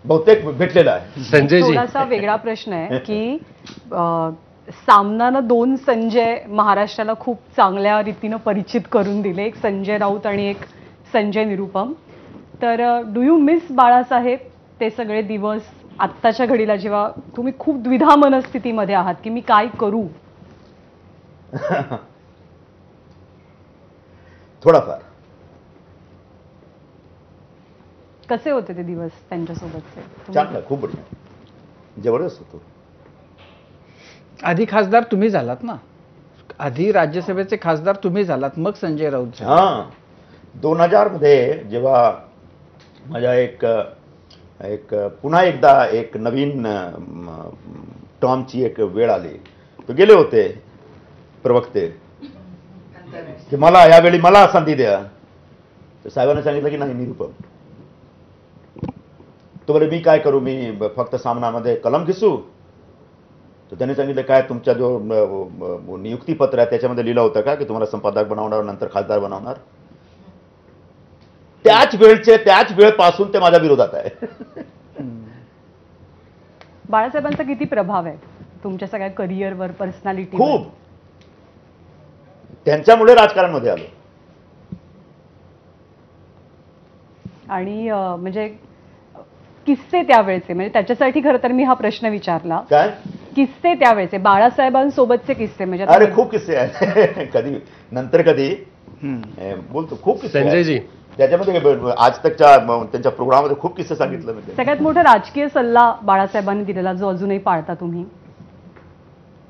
बहुतेक भेटलेला आहे. संजयजी, थोडासा वेगळा प्रश्न आहे की सामनानं 2 संजय महाराष्ट्राला खूप चांगल्या रीतीनं परिचित करून दिले, एक संजय राऊत आणि एक संजय निरुपम. तर डू यू मिस बाळासाहेब ते सगळे दिवस आत्ताच्या घडीला, जेव्हा तुम्ही खूप द्विधा मनस्थितीमध्ये आहात की मी काय करू? थोडाफार. कसे होते ते दिवस त्यांच्यासोबतचे? चांगला, खूप बढिया, जबरदस्त होतो. आधी खासदार तुम्ही झालात ना, आधी राज्यसभेचे खासदार तुम्ही झालात, मग संजय राऊत. हां, 2000 मध्ये जेव्हा माझ्या एक पुन्हा एकदा एक नवीन टर्मची एक वेळ आली, तो गेले होते प्रवक्ते की मला यावेळी मला संधी द्या. तर साहेबांनी सांगितलं की नाही निरुपम. तो बोले मी काय करू, मी फक्त सामनामध्ये कलम घिसू. तर त्यांनी सांगितलं काय तुमचा जो नियुक्तीपत्र आहे त्याच्यामध्ये लिहिलं होतं का की तुम्हाला संपादक बनवणार नंतर खासदार बनवणार. त्याच वेळपासून ते माझ्या विरोधात आहे. बाळासाहेबांचा किती प्रभाव आहे तुमच्या सगळ्या करिअरवर, पर्सनॅलिटी? खूप. त्यांच्यामुळे राजकारणामध्ये आलो. आणि म्हणजे किस्से त्यावेळेचे, म्हणजे त्याच्यासाठी खरं तर मी हा प्रश्न विचारला. काय किस्से त्यावेळेचे बाळासाहेबांसोबतचे किस्से? म्हणजे अरे खूप किस्से आहेत. कधी नंतर कधी बोलतो, खूप किस्से आहेत. संजयजी, त्याच्यामध्ये आज तकच्या त्यांच्या प्रोग्राममध्ये खूप किस्से सांगितलं मी. सगळ्यात मोठा राजकीय सल्ला बाळासाहेबांनी दिलेला जो अजूनही पाळता तुम्ही?